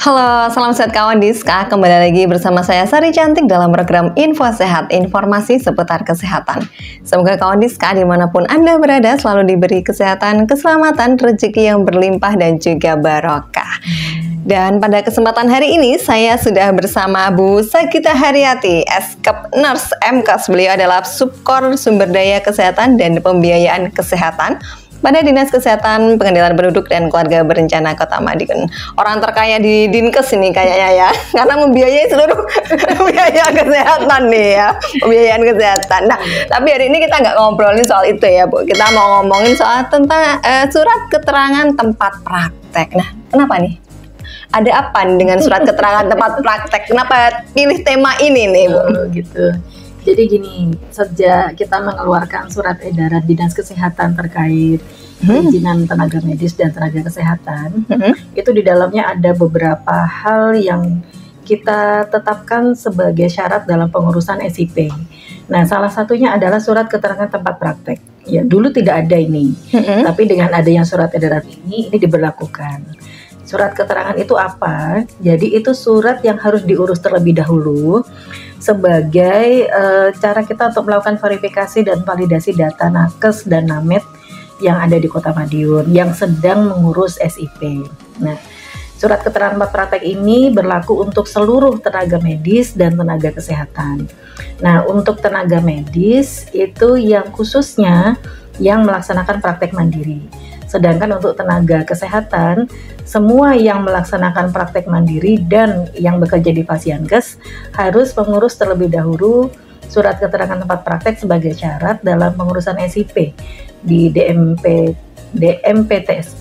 Halo, salam sehat kawan Diska. Kembali lagi bersama saya Sari Cantik dalam program Info Sehat, informasi seputar kesehatan. Semoga kawan Diska dimanapun Anda berada selalu diberi kesehatan, keselamatan, rezeki yang berlimpah dan juga barokah. Dan pada kesempatan hari ini saya sudah bersama Bu Sagita Haryati, Eskep Nurse MKes. Beliau adalah Subkor Sumber Daya Kesehatan dan Pembiayaan Kesehatan pada Dinas Kesehatan, Pengendalian Penduduk dan Keluarga Berencana Kota Madiun. Orang terkaya di Dinkes ini kayaknya ya, karena membiayai seluruh biaya kesehatan nih ya, pembiayaan kesehatan. Nah, tapi hari ini kita nggak ngobrolin soal itu ya Bu, kita mau ngomongin soal tentang surat keterangan tempat praktek. Nah, kenapa nih? Ada apa nih dengan surat keterangan tempat praktek? Kenapa pilih tema ini nih Bu? Gitu. Jadi gini, sejak kita mengeluarkan surat edaran Dinas Kesehatan terkait perizinan tenaga medis dan tenaga kesehatan, itu di dalamnya ada beberapa hal yang kita tetapkan sebagai syarat dalam pengurusan SIP. Nah, salah satunya adalah surat keterangan tempat praktek. Ya, dulu tidak ada ini, tapi dengan adanya surat edaran ini diberlakukan. Surat keterangan itu apa? Jadi itu surat yang harus diurus terlebih dahulu sebagai cara kita untuk melakukan verifikasi dan validasi data nakes dan named yang ada di Kota Madiun yang sedang mengurus SIP. Nah, surat keterangan tempat praktek ini berlaku untuk seluruh tenaga medis dan tenaga kesehatan. Nah, untuk tenaga medis itu yang khususnya yang melaksanakan praktek mandiri. Sedangkan untuk tenaga kesehatan, semua yang melaksanakan praktek mandiri dan yang bekerja di Fasiankes harus mengurus terlebih dahulu surat keterangan tempat praktek sebagai syarat dalam pengurusan SIP di DPMPTSP.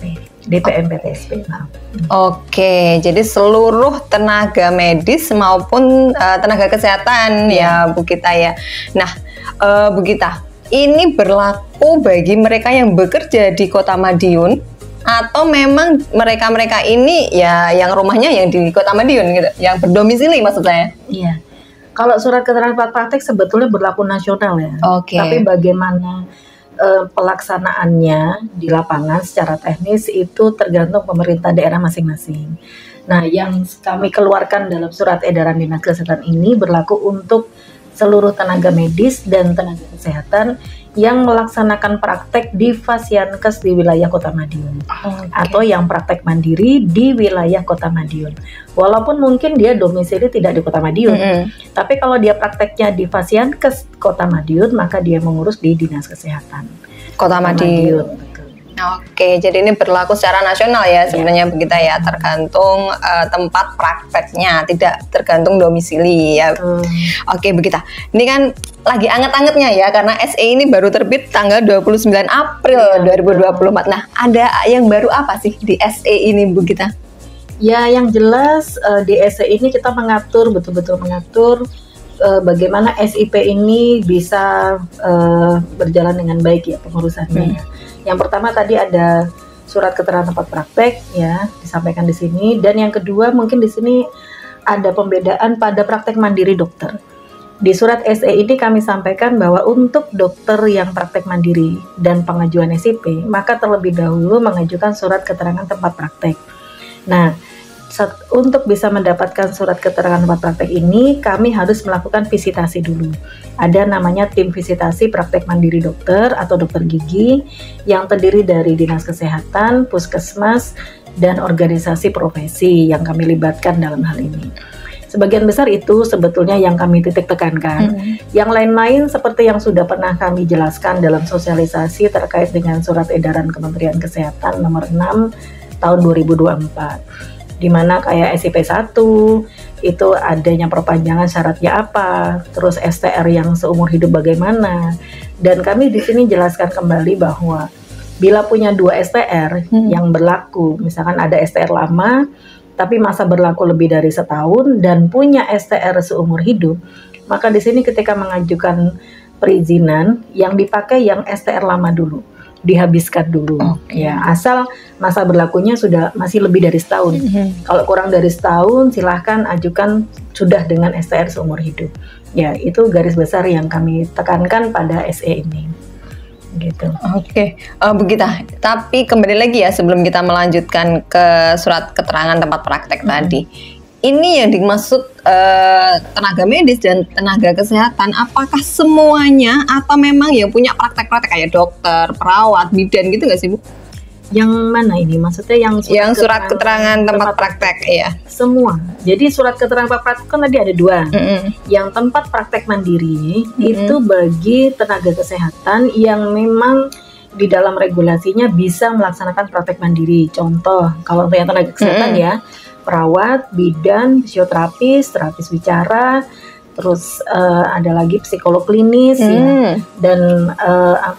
Nah. Oke, jadi seluruh tenaga medis maupun tenaga kesehatan ya Bu Gita ya. Nah, Bu Gita, ini berlaku bagi mereka yang bekerja di Kota Madiun atau memang mereka-mereka ini ya yang rumahnya yang di Kota Madiun gitu, yang berdomisili maksud saya? Iya. Kalau surat keterangan tempat praktek sebetulnya berlaku nasional ya. Oke. Tapi bagaimana pelaksanaannya di lapangan secara teknis itu tergantung pemerintah daerah masing-masing. Nah, yang kami keluarkan dalam surat edaran Dinas Kesehatan ini berlaku untuk seluruh tenaga medis dan tenaga kesehatan yang melaksanakan praktek di Fasiankes di wilayah Kota Madiun, atau yang praktek mandiri di wilayah Kota Madiun. Walaupun mungkin dia domisili tidak di Kota Madiun, tapi kalau dia prakteknya di Fasiankes Kota Madiun, maka dia mengurus di Dinas Kesehatan Kota Madiun. Oke, jadi ini berlaku secara nasional ya sebenarnya begitu ya, tergantung tempat prakteknya, tidak tergantung domisili ya. Oke, begitu. Ini kan lagi anget-angetnya ya, karena SE ini baru terbit tanggal 29 April 2024. Nah, ada yang baru apa sih di SE ini Bu Gita? Ya, yang jelas di SE ini kita betul-betul mengatur bagaimana SIP ini bisa berjalan dengan baik ya pengurusannya. Yang pertama tadi ada surat keterangan tempat praktek ya, disampaikan di sini, dan yang kedua mungkin di sini ada pembedaan pada praktek mandiri dokter. Di surat SE ini kami sampaikan bahwa untuk dokter yang praktek mandiri dan pengajuan SIP, maka terlebih dahulu mengajukan surat keterangan tempat praktek. Nah, untuk bisa mendapatkan surat keterangan tempat praktek ini, kami harus melakukan visitasi dulu. Ada namanya tim visitasi praktek mandiri dokter atau dokter gigi yang terdiri dari Dinas Kesehatan, Puskesmas, dan organisasi profesi yang kami libatkan dalam hal ini. Sebagian besar itu sebetulnya yang kami titik tekankan. Yang lain-lain seperti yang sudah pernah kami jelaskan dalam sosialisasi terkait dengan surat edaran Kementerian Kesehatan nomor 6 tahun 2024. Di mana kayak SIP 1 itu adanya perpanjangan syaratnya apa, terus STR yang seumur hidup bagaimana, dan kami di sini jelaskan kembali bahwa bila punya 2 STR yang berlaku, misalkan ada STR lama tapi masa berlaku lebih dari setahun dan punya STR seumur hidup, maka di sini ketika mengajukan perizinan yang dipakai yang STR lama dulu, dihabiskan dulu ya, asal masa berlakunya masih lebih dari setahun. Kalau kurang dari setahun silahkan ajukan sudah dengan STR seumur hidup ya. Itu garis besar yang kami tekankan pada SE ini. gitu. Oke, begitu. Tapi kembali lagi ya sebelum kita melanjutkan ke surat keterangan tempat praktek tadi. Ini yang dimaksud tenaga medis dan tenaga kesehatan, apakah semuanya atau memang yang punya praktek-praktek kayak dokter, perawat, bidan gitu nggak sih Bu? Yang mana ini? Maksudnya yang surat keterangan tempat praktek ya? Semua. Jadi surat keterangan tempat praktek kan tadi ada 2. Yang tempat praktek mandiri itu bagi tenaga kesehatan yang memang di dalam regulasinya bisa melaksanakan praktek mandiri. Contoh, kalau untuk yang tenaga kesehatan ya, perawat, bidan, fisioterapis, terapis bicara, terus ada lagi psikolog klinis ya, dan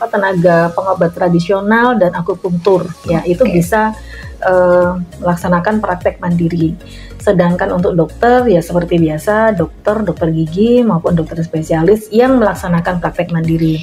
tenaga pengobat tradisional dan akupunktur ya, itu bisa melaksanakan praktek mandiri. Sedangkan untuk dokter ya seperti biasa, dokter gigi maupun dokter spesialis yang melaksanakan praktek mandiri.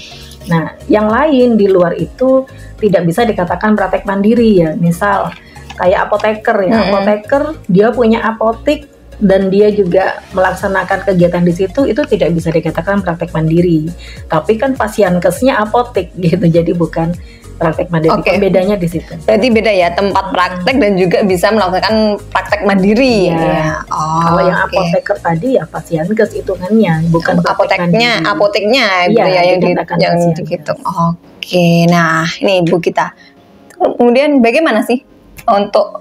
Nah, yang lain di luar itu tidak bisa dikatakan praktek mandiri ya. Misal kayak apoteker ya, apoteker dia punya apotik dan dia juga melaksanakan kegiatan di situ, itu tidak bisa dikatakan praktek mandiri. Tapi kan pasienkesnya apotik gitu, jadi bukan praktek mandiri. Bedanya di situ. Berarti beda ya, tempat praktek dan juga bisa melakukan praktek mandiri. Ya. Kalau yang apoteker tadi ya pasienkes hitungannya, bukan apoteknya gitu ya, yang dihitung. Oke, nah ini Bu kita. Kemudian bagaimana sih untuk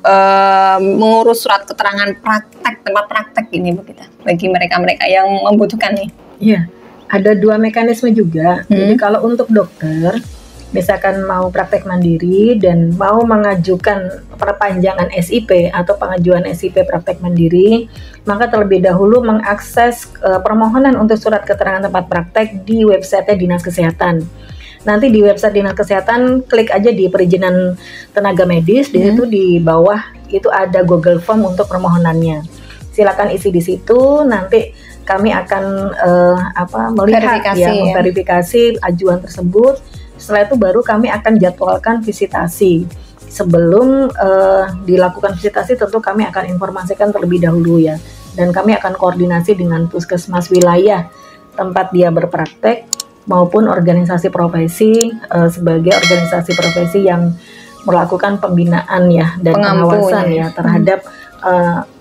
mengurus surat keterangan praktek tempat praktek ini Bu kita, bagi mereka-mereka yang membutuhkan nih? Iya, ada 2 mekanisme juga. Jadi kalau untuk dokter, misalkan mau praktek mandiri dan mau mengajukan perpanjangan SIP atau pengajuan SIP praktek mandiri, maka terlebih dahulu mengakses permohonan untuk surat keterangan tempat praktek di website Dinas Kesehatan. Nanti di website Dinas Kesehatan klik aja di perizinan tenaga medis, di situ di bawah itu ada Google Form untuk permohonannya. Silakan isi di situ, nanti kami akan melihat verifikasi ajuan tersebut. Setelah itu baru kami akan jadwalkan visitasi. Sebelum dilakukan visitasi tentu kami akan informasikan terlebih dahulu ya. Dan kami akan koordinasi dengan puskesmas wilayah tempat dia berpraktek maupun organisasi profesi sebagai organisasi profesi yang melakukan pembinaan ya dan pengawasan ya terhadap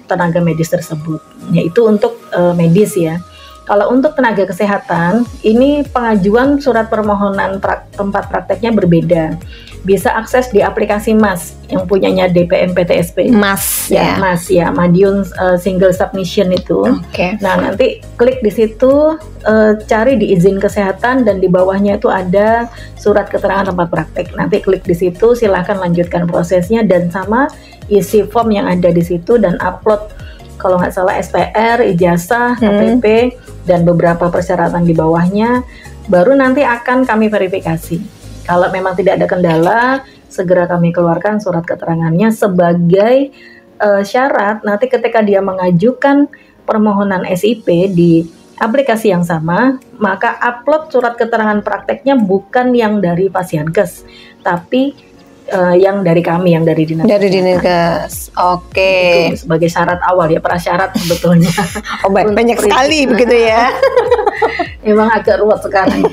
tenaga medis tersebut. Yaitu untuk medis ya. Kalau untuk tenaga kesehatan, ini pengajuan surat permohonan tempat prakteknya berbeda. Bisa akses di aplikasi MAS yang punyanya DPM PTSP. MAS MAS ya, Madiun Single Submission itu. Nah, nanti klik di situ, cari di izin kesehatan dan di bawahnya itu ada surat keterangan tempat praktek. Nanti klik di situ, silahkan lanjutkan prosesnya dan sama isi form yang ada di situ dan upload kalau nggak salah SPR, ijazah, KTP, dan beberapa persyaratan di bawahnya, baru nanti akan kami verifikasi. Kalau memang tidak ada kendala, segera kami keluarkan surat keterangannya sebagai syarat nanti ketika dia mengajukan permohonan SIP di aplikasi yang sama, maka upload surat keterangan prakteknya bukan yang dari pasienkes, tapi yang dari kami, yang dari dinas. Dari dinas. Oke. Itu sebagai syarat awal ya, prasyarat sebetulnya. Oh, banyak sekali begitu ya. Memang agak ruwet sekarang.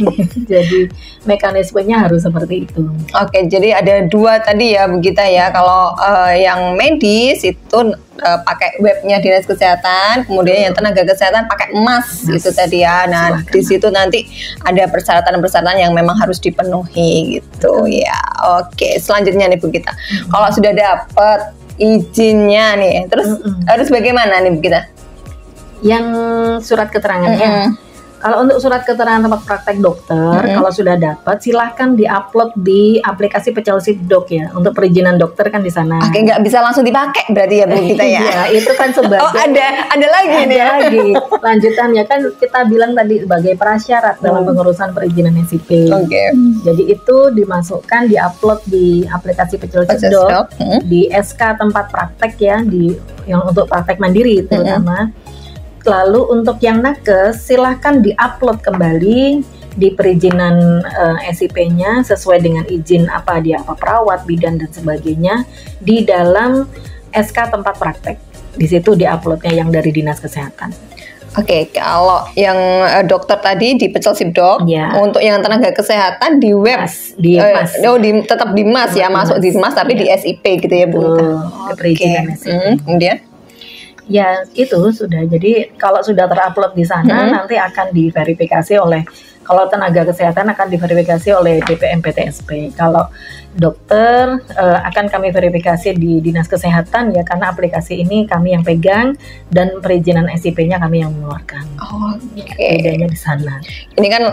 Jadi mekanismenya harus seperti itu. Oke, jadi ada 2 tadi ya begitu ya. Kalau yang medis itu pakai webnya Dinas Kesehatan, kemudian yang tenaga kesehatan pakai MAS itu tadi ya. Nah, di situ nanti ada persyaratan-persyaratan yang memang harus dipenuhi gitu ya. Oke, selanjutnya nih Bu kita. Kalau sudah dapat izinnya nih, terus harus bagaimana nih Bu kita? Yang surat keterangannya. Kalau untuk surat keterangan tempat praktek dokter, kalau sudah dapat, silahkan diupload di aplikasi Pecelsiddok ya. Untuk perizinan dokter kan di sana. Oke, nggak bisa langsung dipakai berarti ya Bu kita ya? Iya, itu kan sebagai. Oh, ada lagi nih. Ada lagi. Lanjutannya kan kita bilang tadi sebagai prasyarat dalam pengurusan perizinan SIP. Jadi itu dimasukkan, diupload di aplikasi Pecelsiddok, di SK tempat praktek ya, yang untuk praktek mandiri terutama. Lalu untuk yang nakes silahkan diupload kembali di perizinan SIP-nya sesuai dengan izin apa perawat, bidan dan sebagainya di dalam SK tempat praktek. Di situ diuploadnya yang dari Dinas Kesehatan. Oke, kalau yang dokter tadi di Pecel Sipdok, Ya. untuk yang tenaga kesehatan di web, tetap di MAS ya, masuk di MAS tapi di SIP gitu ya Bu. Perizinan SIP. Kemudian? Ya itu sudah. Jadi kalau sudah terupload di sana nanti akan diverifikasi oleh, kalau tenaga kesehatan akan diverifikasi oleh DPM PTSP. Kalau dokter akan kami verifikasi di Dinas Kesehatan ya, karena aplikasi ini kami yang pegang dan perizinan SIP-nya kami yang mengeluarkan. Bedanya di sana. Ini kan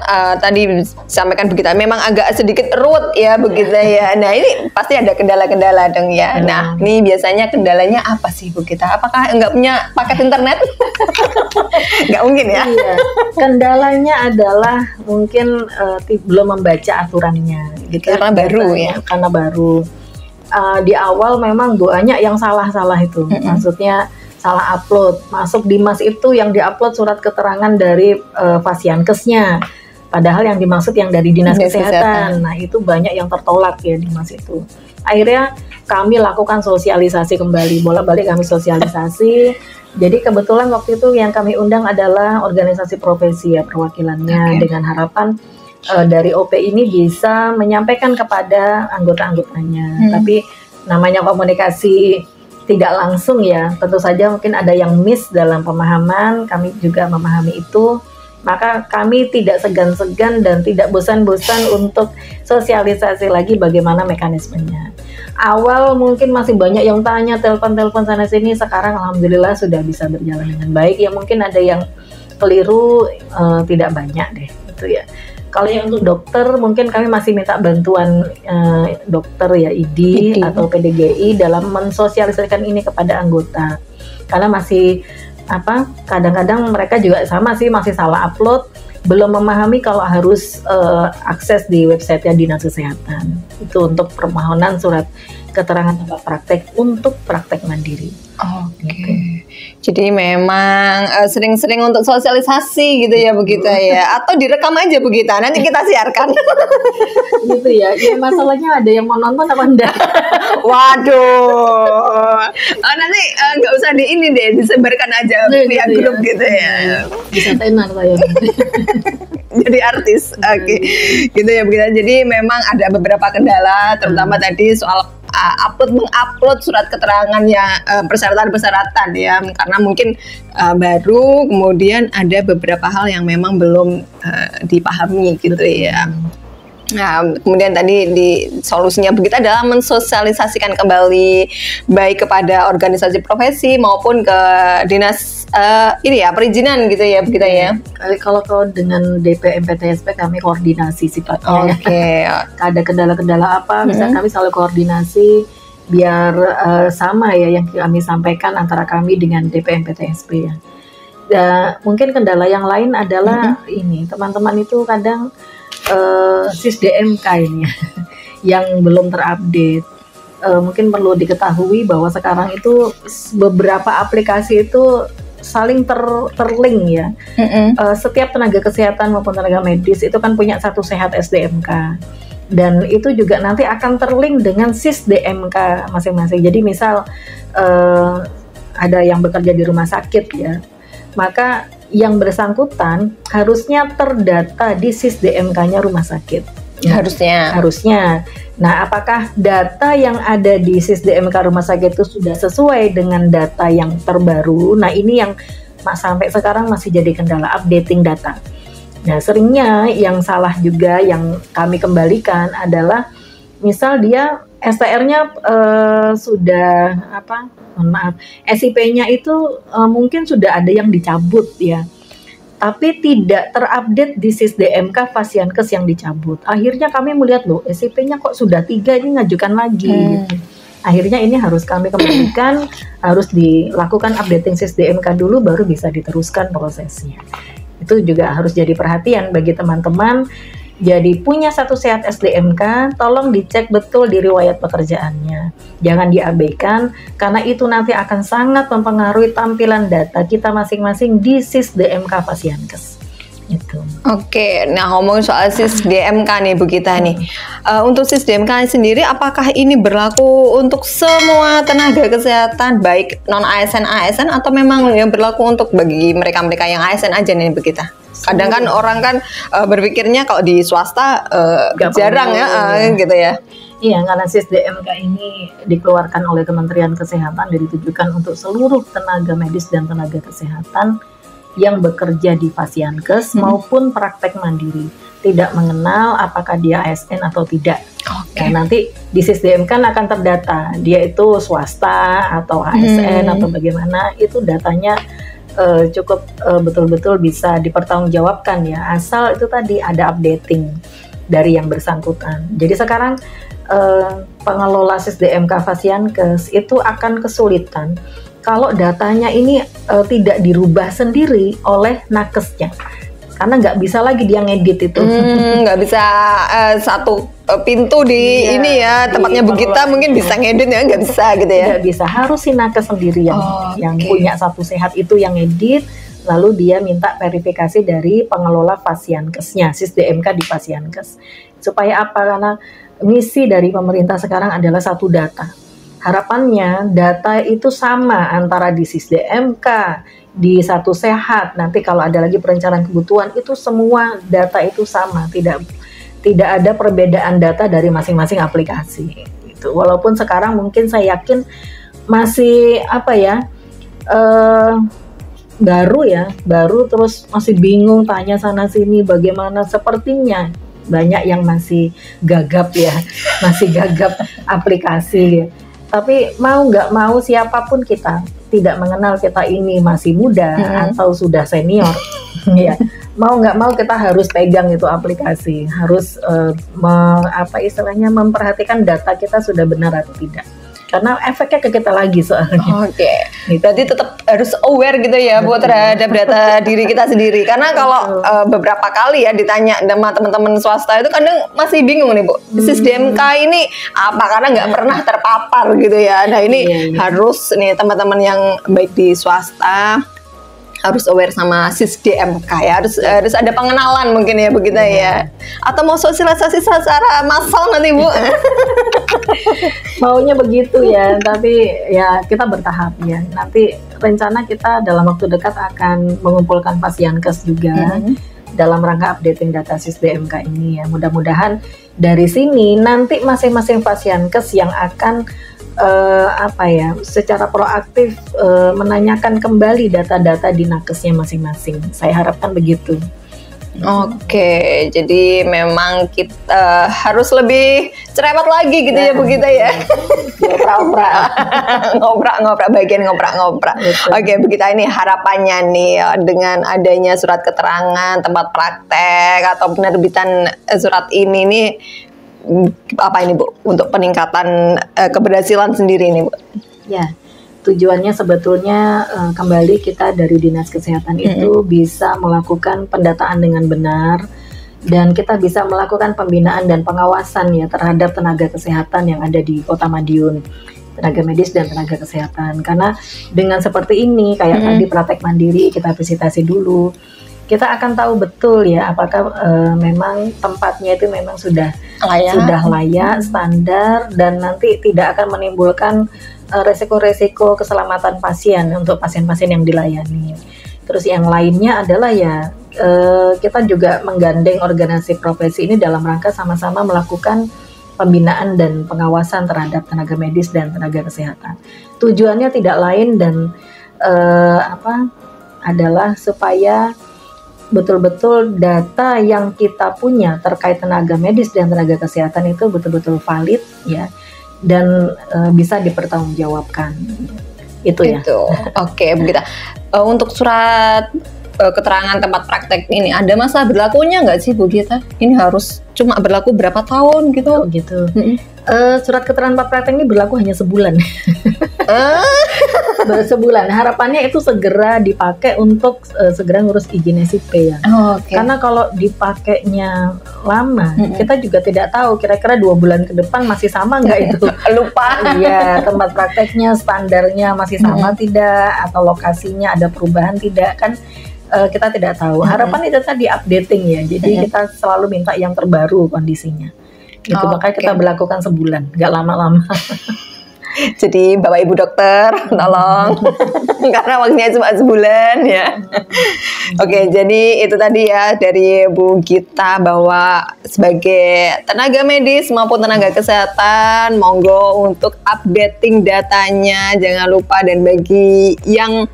tadi disampaikan begitu, memang agak sedikit ruwet ya begitu ya. Nah ini pasti ada kendala-kendala dong ya. Nah ini biasanya kendalanya apa sih Bu Gita? Apakah nggak punya paket internet? Nggak mungkin ya. Iya. Kendalanya adalah mungkin belum membaca aturannya gitu. Karena baru ya. Karena baru. Di awal memang banyak yang salah-salah itu. Maksudnya salah upload. Masuk di MAS itu yang diupload surat keterangan dari Fasiankesnya. Padahal yang dimaksud yang dari Dinas Kesehatan. Nah itu banyak yang tertolak ya di MAS itu. Akhirnya kami lakukan sosialisasi kembali. Bolak-balik kami sosialisasi. Jadi kebetulan waktu itu yang kami undang adalah organisasi profesi ya, perwakilannya, dengan harapan dari OP ini bisa menyampaikan kepada anggota-anggotanya. Tapi namanya komunikasi tidak langsung ya, tentu saja mungkin ada yang miss dalam pemahaman, kami juga memahami itu. Maka kami tidak segan-segan dan tidak bosan-bosan untuk sosialisasi lagi bagaimana mekanismenya. Awal mungkin masih banyak yang tanya, telepon-telepon sana sini, sekarang alhamdulillah sudah bisa berjalan dengan baik. Ya mungkin ada yang keliru, tidak banyak deh gitu ya. Kalau yang untuk dokter mungkin kami masih minta bantuan dokter ya, ID atau PDGI dalam mensosialisasikan ini kepada anggota. Karena masih kadang-kadang mereka juga sama sih, masih salah upload, belum memahami kalau harus akses di website-nya Dinas Kesehatan. Itu untuk permohonan surat keterangan tempat praktek untuk praktek mandiri. Jadi memang sering-sering untuk sosialisasi gitu ya begitu ya, atau direkam aja begitu, nanti kita siarkan. Gitu ya. Ya masalahnya ada yang mau nonton apa enggak? Waduh. Nanti nggak usah di ini deh, disebarkan aja via grup ya. Gitu ya. Bisa tenar saya. Jadi artis, gitu ya begitu. Jadi memang ada beberapa kendala, terutama tadi soal mengupload surat keterangannya, persyaratan-persyaratan ya, karena mungkin baru, kemudian ada beberapa hal yang memang belum dipahami gitu ya. Nah, kemudian tadi solusinya begitu adalah mensosialisasikan kembali baik kepada organisasi profesi maupun ke dinas perizinan gitu ya begitu ya. Kalau dengan DPM PTSP kami koordinasi sifatnya. Ada kendala-kendala apa, bisa kami selalu koordinasi biar sama ya yang kami sampaikan antara kami dengan DPM PTSP ya. Mungkin kendala yang lain adalah ini, teman-teman itu kadang SIS-DMK ini ya, yang belum terupdate. Mungkin perlu diketahui bahwa sekarang itu beberapa aplikasi itu saling terlink ya. Setiap tenaga kesehatan maupun tenaga medis itu kan punya satu sehat SDMK. Dan itu juga nanti akan terlink dengan SIS-DMK masing-masing. Jadi misal ada yang bekerja di rumah sakit ya, maka yang bersangkutan harusnya terdata di SIS-DMK-nya rumah sakit. Ya, harusnya. Nah, apakah data yang ada di SIS-DMK rumah sakit itu sudah sesuai dengan data yang terbaru? Nah, ini yang sampai sekarang masih jadi kendala updating data. Nah, seringnya yang salah juga yang kami kembalikan adalah misal dia STR-nya sudah SIP-nya itu mungkin sudah ada yang dicabut ya, tapi tidak terupdate di SIS-DMK Fasiankes yang dicabut. Akhirnya kami melihat loh, SIP-nya kok sudah 3, ini ngajukan lagi gitu. Akhirnya ini harus kami kembalikan, harus dilakukan updating SIS-DMK dulu baru bisa diteruskan prosesnya. Itu juga harus jadi perhatian bagi teman-teman. Jadi punya satu sehat SDMK, tolong dicek betul di riwayat pekerjaannya. Jangan diabaikan, karena itu nanti akan sangat mempengaruhi tampilan data kita masing-masing di SIS-DMK Fasiankes. Itu. Oke, nah ngomongin soal SIS-DMK nih Bu Gita nih. Untuk SIS-DMK sendiri apakah ini berlaku untuk semua tenaga kesehatan baik non ASN ASN atau memang yang berlaku untuk bagi mereka-mereka yang ASN aja nih Bu Gita? Kadang kan orang kan berpikirnya kalau di swasta jarang gitu ya. Iya, karena SIS-DMK ini dikeluarkan oleh Kementerian Kesehatan dan ditujukan untuk seluruh tenaga medis dan tenaga kesehatan yang bekerja di Fasiankes maupun praktek mandiri, tidak mengenal apakah dia ASN atau tidak. Nah, nanti di SIS-DMK akan terdata dia itu swasta atau ASN atau bagaimana, itu datanya cukup betul-betul bisa dipertanggungjawabkan ya, asal itu tadi ada updating dari yang bersangkutan. Jadi sekarang pengelola SIS-DMK Fasiankes itu akan kesulitan kalau datanya ini tidak dirubah sendiri oleh nakesnya, karena nggak bisa lagi dia ngedit itu. Nggak bisa satu pintu di ini ya tempatnya Bugita mungkin bisa ngedit ya, nggak bisa gitu ya? Nggak bisa, harus si nakes sendiri yang punya Satu Sehat itu yang ngedit, lalu dia minta verifikasi dari pengelola Fasiankesnya, SIS-DMK di Fasiankes. Supaya apa? Karena misi dari pemerintah sekarang adalah satu data. Harapannya data itu sama antara di SIS-DMK, di Satu Sehat. Nanti kalau ada lagi perencanaan kebutuhan itu semua data itu sama, tidak ada perbedaan data dari masing-masing aplikasi. Gitu. Walaupun sekarang mungkin saya yakin masih baru terus masih bingung, tanya sana sini bagaimana, sepertinya banyak yang masih gagap ya, masih gagap aplikasi. Tapi mau nggak mau siapapun kita, tidak mengenal kita ini masih muda atau sudah senior, ya mau nggak mau kita harus pegang itu aplikasi, harus memperhatikan data kita sudah benar atau tidak. Karena efeknya ke kita lagi soalnya. Berarti tetap harus aware gitu ya Bu terhadap data diri kita sendiri. Karena kalau beberapa kali ya ditanya sama teman-teman swasta itu kadang masih bingung nih Bu. SIS-DMK ini apa, karena nggak pernah terpapar gitu ya. Nah ini harus nih teman-teman yang baik di swasta harus aware sama SIS-DMK ya, harus ada pengenalan mungkin ya begitu ya. Atau mau sosialisasi secara massal nanti Bu? Maunya begitu ya, tapi ya kita bertahap ya. Nanti rencana kita dalam waktu dekat akan mengumpulkan Fasiankes juga dalam rangka updating data SIS-DMK ini ya. Mudah-mudahan dari sini nanti masing-masing Fasiankes yang akan secara proaktif menanyakan kembali data-data di nakesnya masing-masing. Saya harapkan begitu. Jadi memang kita harus lebih cerewet lagi gitu ya Bu Gita ya. Ngoprak bagian ngoprak. Bu Gita, ini harapannya nih dengan adanya surat keterangan tempat praktek atau penerbitan surat ini nih, apa ini Bu untuk peningkatan keberhasilan sendiri ini Bu? Ya, tujuannya sebetulnya kembali kita dari Dinas Kesehatan itu bisa melakukan pendataan dengan benar, dan kita bisa melakukan pembinaan dan pengawasan ya terhadap tenaga kesehatan yang ada di Kota Madiun, tenaga medis dan tenaga kesehatan. Karena dengan seperti ini kayak tadi praktek mandiri kita visitasi dulu, kita akan tahu betul ya apakah memang tempatnya itu memang sudah layak, standar, dan nanti tidak akan menimbulkan resiko-resiko keselamatan pasien untuk pasien-pasien yang dilayani. Terus yang lainnya adalah ya kita juga menggandeng organisasi profesi ini dalam rangka sama-sama melakukan pembinaan dan pengawasan terhadap tenaga medis dan tenaga kesehatan. Tujuannya tidak lain dan adalah supaya betul-betul data yang kita punya terkait tenaga medis dan tenaga kesehatan itu betul-betul valid ya, dan bisa dipertanggungjawabkan. Itu ya. Begitu. Untuk surat keterangan tempat praktek ini ada masa berlakunya nggak sih Bu Gita? Ini harus cuma berlaku berapa tahun gitu? Surat keterangan tempat praktek ini berlaku hanya sebulan. Sebulan. Harapannya itu segera dipakai untuk segera ngurus izin SIP ya. Karena kalau dipakainya lama, kita juga tidak tahu kira-kira 2 bulan ke depan masih sama nggak itu. Lupa. Iya, tempat prakteknya, standarnya masih sama tidak, atau lokasinya ada perubahan tidak kan. kita tidak tahu. Harapan itu tadi updating ya. Jadi kita selalu minta yang terbaru kondisinya. Gitu, makanya kita berlakukan sebulan, nggak lama-lama. Jadi Bapak Ibu dokter tolong karena waktunya cuma sebulan ya. Oke, jadi itu tadi ya dari Bu Gita bahwa sebagai tenaga medis maupun tenaga kesehatan monggo untuk updating datanya jangan lupa, dan bagi yang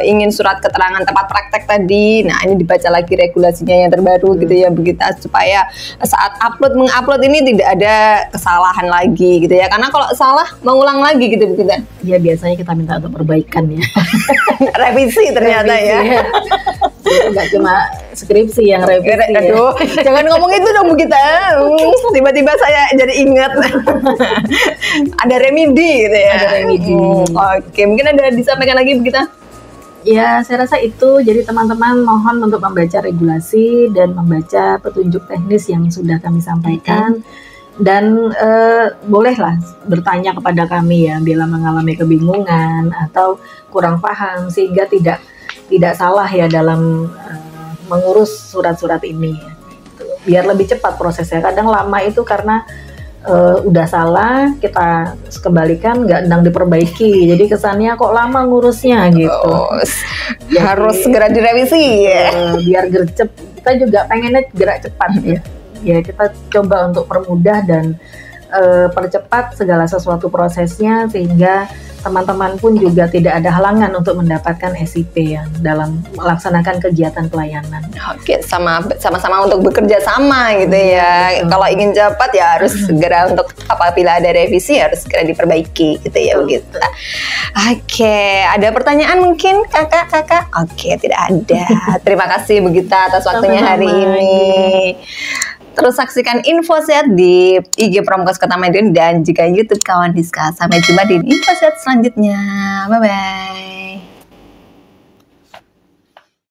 ingin surat keterangan tempat praktek tadi, nah ini dibaca lagi regulasinya yang terbaru gitu ya Bu Gita, supaya saat mengupload ini tidak ada kesalahan lagi gitu ya, karena kalau salah mengulang lagi gitu Bu Gita. Ya biasanya kita minta untuk perbaikan ya. Revisi ternyata ya. Enggak cuma skripsi yang revisi. Aduh, jangan ngomong itu dong Bu Gita. Tiba-tiba saya jadi ingat. Ada remedi gitu ya. Ada remedi. Oke, mungkin ada disampaikan lagi Bu Gita? Ya, saya rasa itu. Jadi teman-teman mohon untuk membaca regulasi dan membaca petunjuk teknis yang sudah kami sampaikan. Dan bolehlah bertanya kepada kami ya bila mengalami kebingungan atau kurang paham, sehingga tidak salah ya dalam mengurus surat-surat ini. Biar lebih cepat prosesnya. Kadang lama itu karena udah salah, kita kembalikan nggak sedang diperbaiki, jadi kesannya kok lama ngurusnya gitu. Jadi, harus segera direvisi ya. Biar gercep, kita juga pengennya gerak cepat ya. Ya kita coba untuk permudah dan percepat segala sesuatu prosesnya, sehingga teman-teman pun juga tidak ada halangan untuk mendapatkan SIP yang dalam melaksanakan kegiatan pelayanan. Oke, sama-sama untuk bekerja sama gitu ya. Kalau ingin cepat ya harus segera, untuk apabila ada revisi harus segera diperbaiki gitu ya begitu. Oke, ada pertanyaan mungkin kakak? Oke, tidak ada. Terima kasih Bu Gita atas waktunya hari ini. Terus saksikan Info Sehat di IG Promkes Kota Madiun dan juga YouTube Kawan Diska. Sampai jumpa di Info Sehat selanjutnya. Bye-bye.